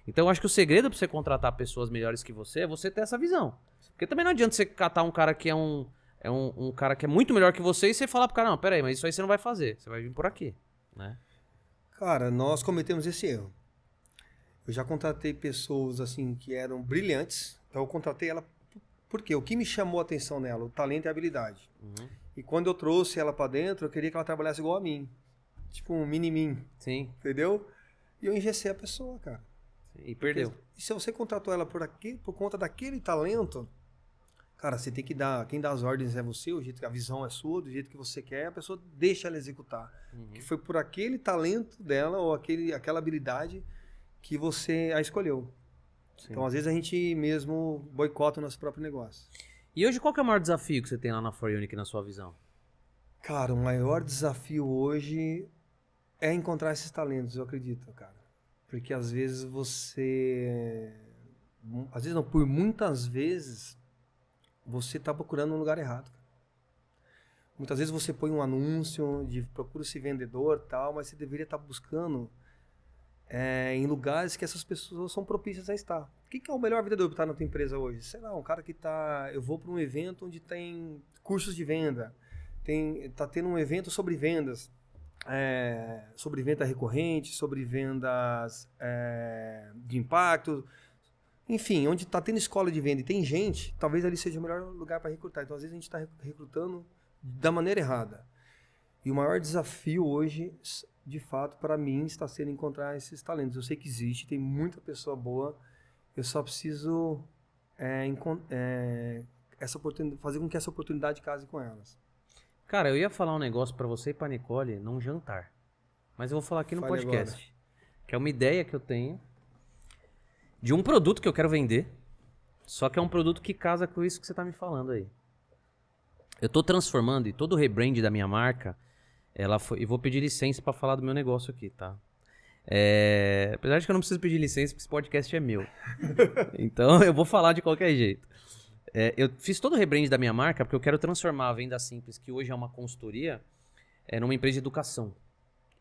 Então eu acho que o segredo pra você contratar pessoas melhores que você é você ter essa visão. Porque também não adianta você catar um cara que é um cara que é muito melhor que você e você falar pro cara, não, peraí, mas isso aí você não vai fazer, você vai vir por aqui, né? Cara, nós cometemos esse erro. Eu já contratei pessoas assim que eram brilhantes, então eu contratei ela porque o que me chamou a atenção nela, o talento e a habilidade. Uhum. E quando eu trouxe ela pra dentro, eu queria que ela trabalhasse igual a mim. Tipo um mini-mim, Sim, entendeu? E eu engessei a pessoa, cara. e perdeu. E se você contratou ela por conta daquele talento, cara, você tem que dar, quem dá as ordens é você, o jeito que a visão é sua, do jeito que você quer, a pessoa deixa ela executar. Que foi por aquele talento dela ou aquela habilidade que você a escolheu. Sim. Então, às vezes, a gente mesmo boicota o nosso próprio negócio. E hoje qual que é o maior desafio que você tem lá na For Unique, na sua visão? Cara, o maior desafio hoje é encontrar esses talentos, eu acredito, cara. Porque às vezes às vezes não, por muitas vezes, você está procurando um lugar errado. Muitas vezes você põe um anúncio de procura-se vendedor e tal, mas você deveria estar buscando em lugares que essas pessoas são propícias a estar. O que é o melhor vendedor para estar na tua empresa hoje? Sei lá, um cara que tá... Eu vou para um evento onde tem cursos de venda, tá tendo um evento sobre vendas, sobre venda recorrente, sobre vendas de impacto, enfim, onde está tendo escola de venda e tem gente, talvez ali seja o melhor lugar para recrutar. Então, às vezes a gente está recrutando da maneira errada. E o maior desafio hoje, de fato, para mim, está sendo encontrar esses talentos. Eu sei que existe, tem muita pessoa boa, eu só preciso fazer com que essa oportunidade case com elas. Cara, eu ia falar um negócio pra você e pra Nicole num jantar. Mas eu vou falar aqui no Fale podcast. agora. Que é uma ideia que eu tenho de um produto que eu quero vender. Só que é um produto que casa com isso que você tá me falando aí. Eu tô transformando e todo o rebrand da minha marca, e vou pedir licença pra falar do meu negócio aqui, tá? Apesar de que eu não preciso pedir licença, porque esse podcast é meu. Então eu vou falar de qualquer jeito. Eu fiz todo o rebrand da minha marca porque eu quero transformar a Venda Simples, que hoje é uma consultoria, numa empresa de educação.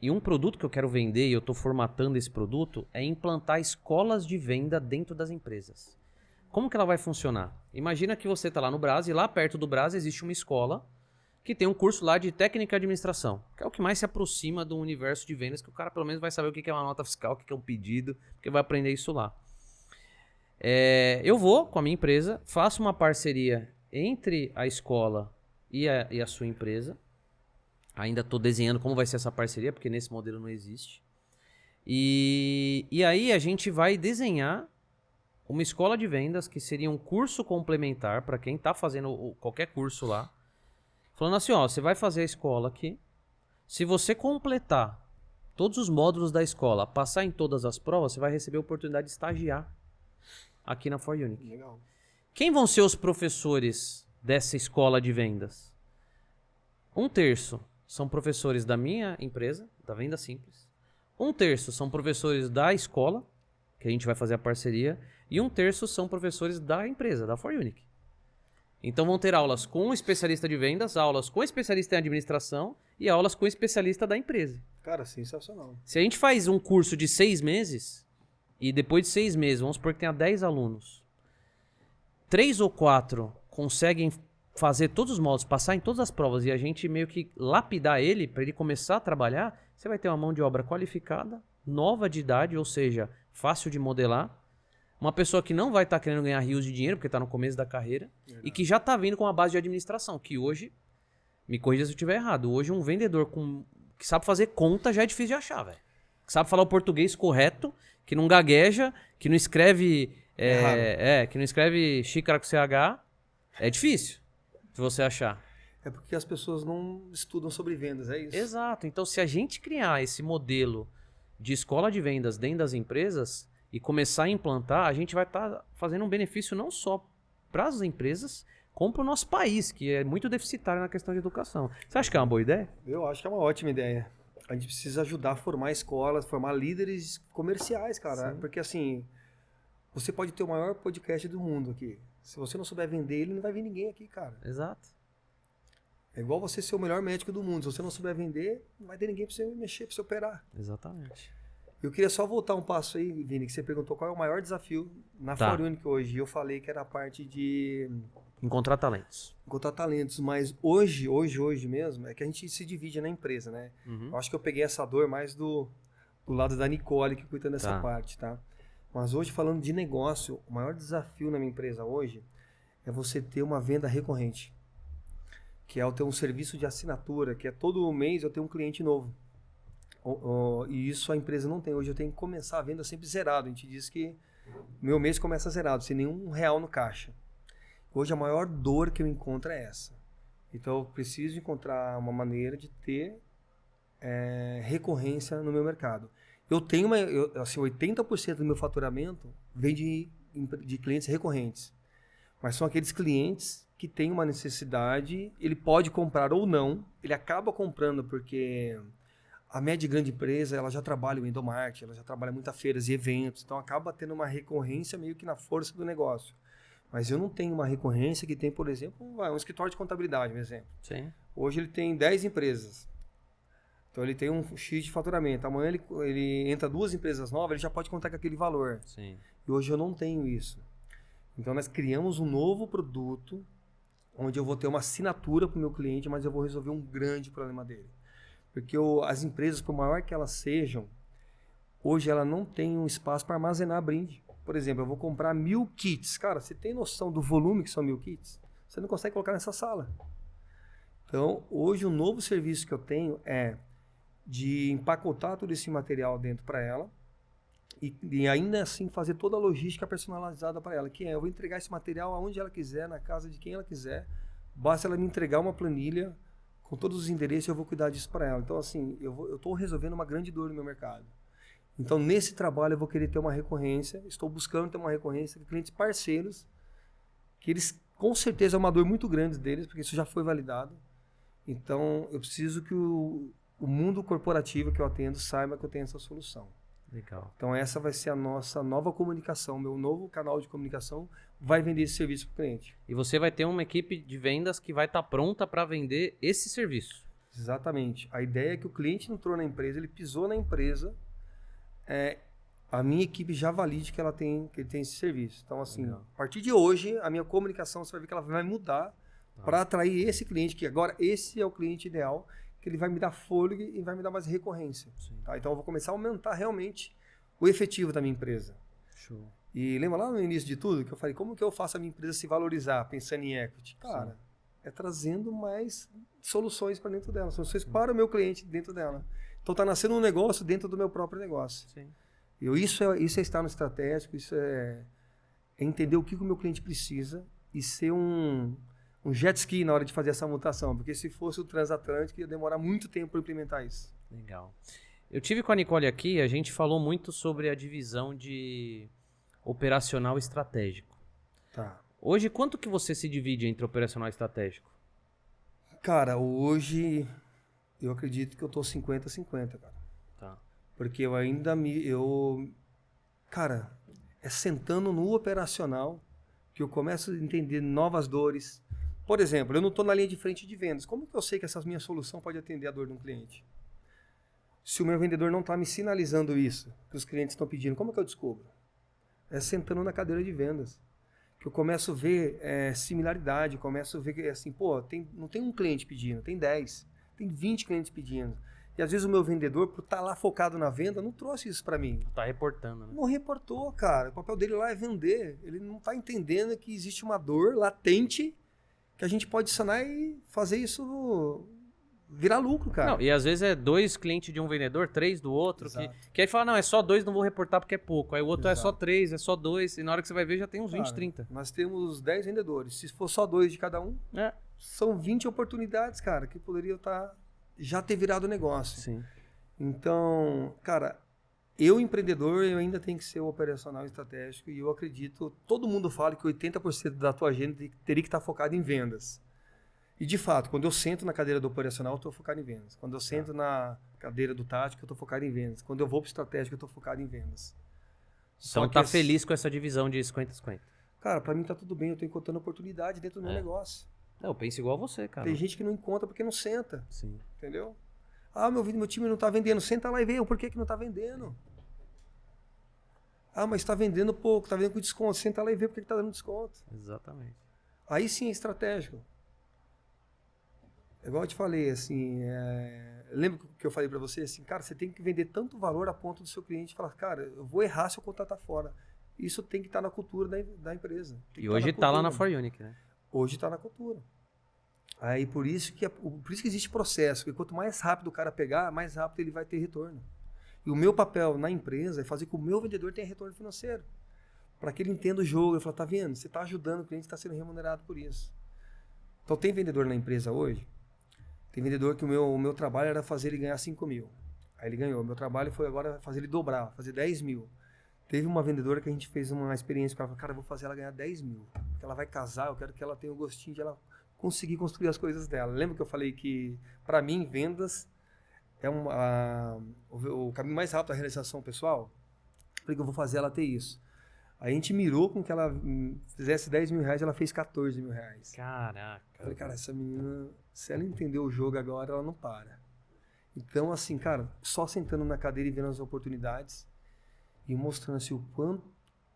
E um produto que eu quero vender, e eu estou formatando esse produto, é implantar escolas de venda dentro das empresas. Como que ela vai funcionar? Imagina que você está lá no Brás e lá perto do Brás existe uma escola que tem um curso lá de técnica e administração, que é o que mais se aproxima do universo de vendas, que o cara pelo menos vai saber o que é uma nota fiscal, o que é um pedido, porque vai aprender isso lá. Eu vou com a minha empresa, faço uma parceria entre a escola e a sua empresa. Ainda estou desenhando como vai ser essa parceria, porque nesse modelo não existe. E aí a gente vai desenhar uma escola de vendas que seria um curso complementar para quem está fazendo qualquer curso lá. Falando assim, ó, você vai fazer a escola aqui. Se você completar todos os módulos da escola, passar em todas as provas, você vai receber a oportunidade de estagiar aqui na For Unique. Legal. Quem vão ser os professores dessa escola de vendas? 1/3 são professores da minha empresa, da Venda Simples. 1/3 são professores da escola, que a gente vai fazer a parceria. E 1/3 são professores da empresa, da For Unique. Então vão ter aulas com um especialista de vendas, aulas com especialista em administração e aulas com especialista da empresa. Cara, sensacional. Se a gente faz um curso de 6 meses, e depois de 6 meses, vamos supor que tenha 10 alunos, 3 ou 4 conseguem fazer todos os módulos, passar em todas as provas e a gente meio que lapidar ele para ele começar a trabalhar, você vai ter uma mão de obra qualificada, nova de idade, ou seja, fácil de modelar. Uma pessoa que não vai estar querendo ganhar rios de dinheiro, porque está no começo da carreira, e que já está vindo com uma base de administração, que hoje, me corrija se eu estiver errado, hoje um vendedor que sabe fazer conta já é difícil de achar, velho. Que sabe falar o português correto, que não gagueja, que não escreve... que não escreve xícara com CH, é difícil de você achar. É porque as pessoas não estudam sobre vendas, é isso? Exato. Então, se a gente criar esse modelo de escola de vendas dentro das empresas e começar a implantar, a gente vai estar fazendo um benefício não só para as empresas, como para o nosso país, que é muito deficitário na questão de educação. Você acha que é uma boa ideia? Eu acho que é uma ótima ideia. A gente precisa ajudar a formar escolas, formar líderes comerciais, cara. Sim. Porque assim, você pode ter o maior podcast do mundo aqui. Se você não souber vender ele, não vai vir ninguém aqui, cara. Exato. É igual você ser o melhor médico do mundo. Se você não souber vender, não vai ter ninguém para você mexer, para você operar. Exatamente. Eu queria só voltar um passo aí, Vini, que você perguntou qual é o maior desafio na ForUnic hoje. E eu falei que era a parte de encontrar talentos. Encontrar talentos, mas hoje mesmo, é que a gente se divide na empresa, né? Uhum. Eu acho que eu peguei essa dor mais do lado da Nicole, que cuida dessa parte, tá? Mas hoje, falando de negócio, o maior desafio na minha empresa hoje é você ter uma venda recorrente. Que é eu ter um serviço de assinatura, que é todo mês eu tenho um cliente novo. E isso a empresa não tem. Hoje eu tenho que começar a venda sempre zerado. A gente diz que meu mês começa zerado, sem nenhum real no caixa. Hoje a maior dor que eu encontro é essa. Então eu preciso encontrar uma maneira de ter recorrência no meu mercado. Eu tenho assim, 80% do meu faturamento vem de clientes recorrentes. Mas são aqueles clientes que têm uma necessidade, ele pode comprar ou não, ele acaba comprando porque a média e grande empresa, ela já trabalha o endomarketing, ela já trabalha muitas feiras e eventos, então acaba tendo uma recorrência meio que na força do negócio. Mas eu não tenho uma recorrência que tem, por exemplo, um escritório de contabilidade, um exemplo. Sim. Hoje ele tem 10 empresas. Então ele tem um X de faturamento. Amanhã ele entra 2 empresas novas, ele já pode contar com aquele valor. Sim. E hoje eu não tenho isso. Então nós criamos um novo produto onde eu vou ter uma assinatura para o meu cliente, mas eu vou resolver um grande problema dele. Porque as empresas, por maior que elas sejam, hoje ela não tem um espaço para armazenar brinde. Por exemplo, eu vou comprar 1000 kits. Cara, você tem noção do volume que são 1000 kits? Você não consegue colocar nessa sala. Então, hoje o novo serviço que eu tenho é de empacotar todo esse material dentro para ela e ainda assim fazer toda a logística personalizada para ela, que eu vou entregar esse material aonde ela quiser, na casa de quem ela quiser, basta ela me entregar uma planilha com todos os endereços e eu vou cuidar disso para ela. Então assim, eu estou resolvendo uma grande dor no meu mercado. Então nesse trabalho eu vou querer ter uma recorrência, estou buscando ter uma recorrência de clientes parceiros, que eles com certeza é uma dor muito grande deles, porque isso já foi validado. Então eu preciso que o mundo corporativo que eu atendo saiba que eu tenho essa solução. Legal. Então essa vai ser a nossa nova comunicação, meu novo canal de comunicação vai vender esse serviço para o cliente. E você vai ter uma equipe de vendas que vai estar pronta para vender esse serviço. Exatamente. A ideia é que o cliente entrou na empresa, ele pisou na empresa, a minha equipe já valide que ele tem esse serviço. Então assim, Legal. a partir de hoje, a minha comunicação, você vai ver que ela vai mudar para atrair esse cliente, que agora esse é o cliente ideal, que ele vai me dar fôlego e vai me dar mais recorrência. Tá? Então eu vou começar a aumentar realmente o efetivo da minha empresa. Show. E lembra lá no início de tudo que eu falei, como que eu faço a minha empresa se valorizar, pensando em equity? Cara, é trazendo mais soluções para dentro dela, soluções para o meu cliente dentro dela. Então tá nascendo um negócio dentro do meu próprio negócio. Sim. Isso é estar no estratégico, isso é entender o que o meu cliente precisa e ser um jet ski na hora de fazer essa mutação, porque se fosse o transatlântico ia demorar muito tempo para implementar isso. Legal. Eu tive com a Nicole aqui, a gente falou muito sobre a divisão de operacional e estratégico. Tá. Hoje, quanto que você se divide entre operacional e estratégico? Cara, hoje eu acredito que eu tô 50-50, cara. Tá. Porque eu ainda cara, é sentando no operacional que eu começo a entender novas dores. Por exemplo, eu não estou na linha de frente de vendas. Como que eu sei que essa minha solução pode atender a dor de um cliente? Se o meu vendedor não está me sinalizando isso, que os clientes estão pedindo, como que eu descubro? É sentando na cadeira de vendas. que eu começo a ver similaridade, eu começo a ver que, assim, pô, não tem um cliente pedindo, tem 10, tem 20 clientes pedindo. E às vezes o meu vendedor, por estar lá focado na venda, não trouxe isso para mim. Tá reportando, né? Não reportou, cara. O papel dele lá é vender. Ele não tá entendendo que existe uma dor latente que a gente pode sanar e fazer isso virar lucro, cara. Não, e às vezes é 2 clientes de um vendedor, 3 do outro, que aí fala, não, é só 2, não vou reportar porque é pouco. Aí o outro é só 3, é só 2, e na hora que você vai ver já tem uns 20, 30. Nós temos 10 vendedores. Se for só 2 de cada um, são 20 oportunidades, cara, que poderiam já ter virado negócio. Sim. Então, cara, eu empreendedor, eu ainda tenho que ser o operacional estratégico e eu acredito, todo mundo fala que 80% da tua agenda teria que estar focado em vendas. E de fato, quando eu sento na cadeira do operacional, eu estou focado em vendas. Quando eu sento na cadeira do tático, eu estou focado em vendas. Quando eu vou para o estratégico, eu estou focado em vendas. Então tá feliz com essa divisão de 50-50? Cara, para mim tá tudo bem, eu estou encontrando oportunidade dentro do meu negócio. Eu penso igual você, cara. Tem gente que não encontra porque não senta. Sim. Entendeu? Ah, meu time não está vendendo. Senta lá e vê por que não está vendendo. Ah, mas está vendendo pouco, está vendendo com desconto. Senta lá e vê por que está dando desconto. Exatamente. Aí sim é estratégico. Igual eu te falei, assim, lembra que eu falei para você, assim, cara, você tem que vender tanto valor a ponto do seu cliente falar, cara, eu vou errar se eu contratar fora. Isso tem que estar na cultura da empresa. E hoje está lá na For Unique, né? Hoje está na cultura. Aí por isso que existe processo, porque quanto mais rápido o cara pegar, mais rápido ele vai ter retorno. E o meu papel na empresa é fazer com que o meu vendedor tenha retorno financeiro. Para que ele entenda o jogo, ele fala, tá vendo? Você está ajudando o cliente, está sendo remunerado por isso. Então tem vendedor na empresa hoje. Tem vendedor que o meu trabalho era fazer ele ganhar 5 mil. Aí ele ganhou. O meu trabalho foi agora fazer ele dobrar, fazer 10 mil. Teve uma vendedora que a gente fez uma experiência para ela, cara, eu vou fazer ela ganhar 10 mil. Porque ela vai casar, eu quero que ela tenha o gostinho de ela conseguir construir as coisas dela. Lembra que eu falei que, para mim, vendas é o caminho mais rápido da realização pessoal? Eu falei que eu vou fazer ela ter isso. Aí a gente mirou com que ela fizesse 10 mil reais, ela fez 14 mil reais. Caraca. Eu falei, cara, essa menina, se ela entender o jogo agora, ela não para. Então, assim, cara, só sentando na cadeira e vendo as oportunidades e mostrando assim, o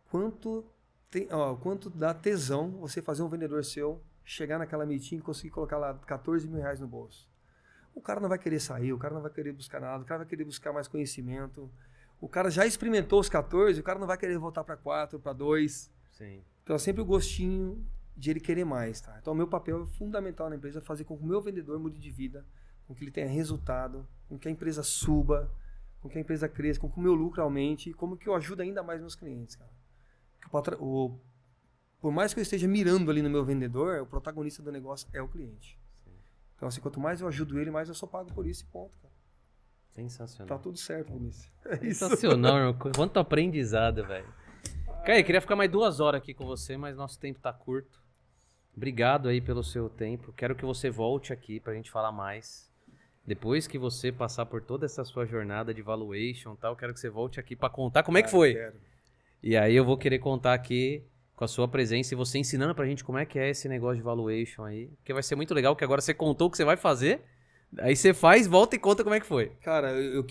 quanto dá tesão você fazer um vendedor seu chegar naquela meeting e conseguir colocar lá 14 mil reais no bolso. O cara não vai querer sair, o cara não vai querer buscar nada, o cara vai querer buscar mais conhecimento. O cara já experimentou os 14, o cara não vai querer voltar para 4, para 2. Sim. Então é sempre o gostinho de ele querer mais, tá? Então o meu papel é fundamental na empresa é fazer com que o meu vendedor mude de vida, com que ele tenha resultado, com que a empresa suba, com que a empresa cresça, com que o meu lucro aumente e como que eu ajudo ainda mais meus clientes, cara. Por mais que eu esteja mirando ali no meu vendedor, o protagonista do negócio é o cliente. Sim. Então assim, quanto mais eu ajudo ele, mais eu só pago por isso e ponto, cara. Sensacional. Tá tudo certo, Vinícius. Sensacional, irmão. Quanto aprendizado, velho. Cara, eu queria ficar mais 2 horas aqui com você, mas nosso tempo tá curto. Obrigado aí pelo seu tempo. Quero que você volte aqui pra gente falar mais. Depois que você passar por toda essa sua jornada de valuation e tal, quero que você volte aqui pra contar como é que foi. Quero. E aí eu vou querer contar aqui com a sua presença e você ensinando pra gente como é que é esse negócio de valuation aí. Porque vai ser muito legal, que agora você contou o que você vai fazer. Aí você faz, volta e conta como é que foi. Cara, eu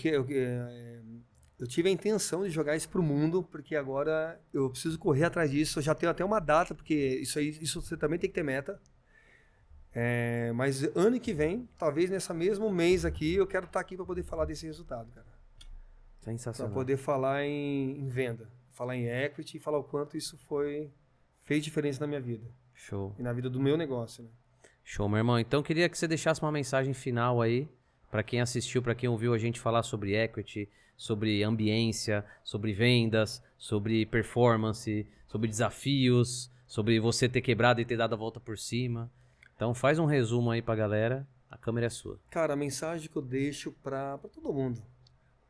tive a intenção de jogar isso pro mundo, porque agora eu preciso correr atrás disso. Eu já tenho até uma data, porque isso você também tem que ter meta. Mas ano que vem, talvez nesse mesmo mês aqui, eu quero estar aqui para poder falar desse resultado, cara. Sensacional. Para poder falar em venda, falar em equity e falar o quanto isso fez diferença na minha vida. Show. E na vida do meu negócio, né? Show, meu irmão. Então, queria que você deixasse uma mensagem final aí, para quem assistiu, para quem ouviu a gente falar sobre equity, sobre ambiência, sobre vendas, sobre performance, sobre desafios, sobre você ter quebrado e ter dado a volta por cima. Então, faz um resumo aí pra galera. A câmera é sua. Cara, a mensagem que eu deixo para todo mundo,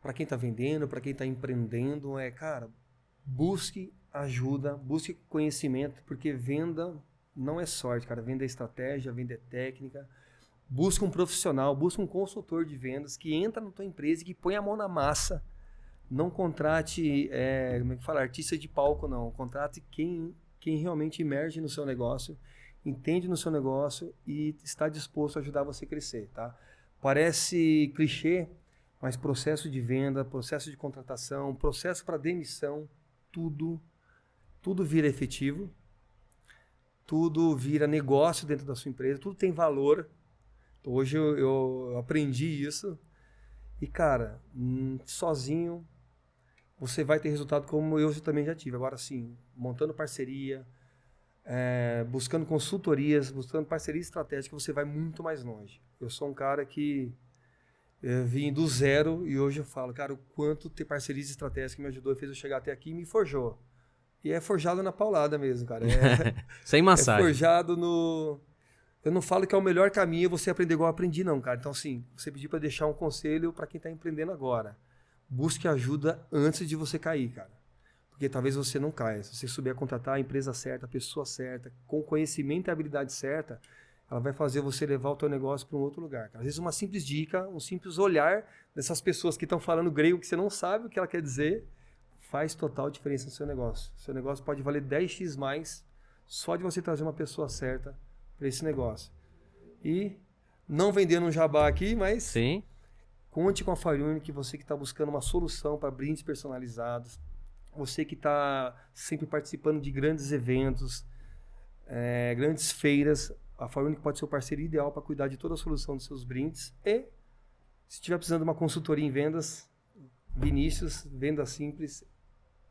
para quem tá vendendo, para quem tá empreendendo, cara, busque ajuda, busque conhecimento, porque venda não é sorte, cara. Venda é estratégia, venda é técnica. Busca um profissional, busca um consultor de vendas que entra na tua empresa e que põe a mão na massa. Não contrate, como é que fala, artista de palco, não. Contrate quem realmente emerge no seu negócio, entende no seu negócio e está disposto a ajudar você a crescer, tá? Parece clichê, mas processo de venda, processo de contratação, processo para demissão, tudo vira efetivo tudo vira negócio dentro da sua empresa, tudo tem valor. Hoje eu aprendi isso. E, cara, sozinho você vai ter resultado como eu também já tive. Agora, sim, montando parceria, buscando consultorias, buscando parceria estratégica, você vai muito mais longe. Eu sou um cara que vim do zero e hoje eu falo, cara, o quanto ter parcerias estratégicas me ajudou e fez eu chegar até aqui e me forjou. E é forjado na paulada mesmo, cara. Sem massagem. É forjado no... Eu não falo que é o melhor caminho você aprender igual eu aprendi, não, cara. Então, assim, você pediu para deixar um conselho para quem está empreendendo agora. Busque ajuda antes de você cair, cara. Porque talvez você não caia. Se você souber contratar a empresa certa, a pessoa certa, com o conhecimento e a habilidade certa, ela vai fazer você levar o teu negócio para um outro lugar, cara. Às vezes uma simples dica, um simples olhar dessas pessoas que estão falando grego que você não sabe o que ela quer dizer, faz total diferença no seu negócio. Seu negócio pode valer 10x mais só de você trazer uma pessoa certa para esse negócio. E não vendendo um jabá aqui, mas Sim. Conte com a Fire-Unique, você que está buscando uma solução para brindes personalizados, você que está sempre participando de grandes eventos, grandes feiras, a Fire-Unique pode ser o parceiro ideal para cuidar de toda a solução dos seus brindes. E se estiver precisando de uma consultoria em vendas, Vinícius, Venda Simples,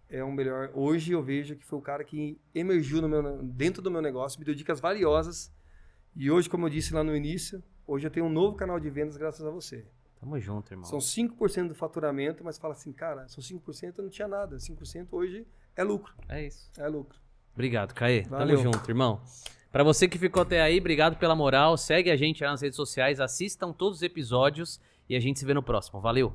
é o melhor. Hoje eu vejo que foi o cara que emergiu dentro do meu negócio, me deu dicas valiosas. E hoje, como eu disse lá no início, hoje eu tenho um novo canal de vendas graças a você. Tamo junto, irmão. São 5% do faturamento, mas fala assim, cara, são 5%, eu não tinha nada. 5% hoje é lucro. É isso. É lucro. Obrigado, Caê. Valeu. Tamo junto, irmão. Pra você que ficou até aí, obrigado pela moral. Segue a gente lá nas redes sociais, assistam todos os episódios e a gente se vê no próximo. Valeu!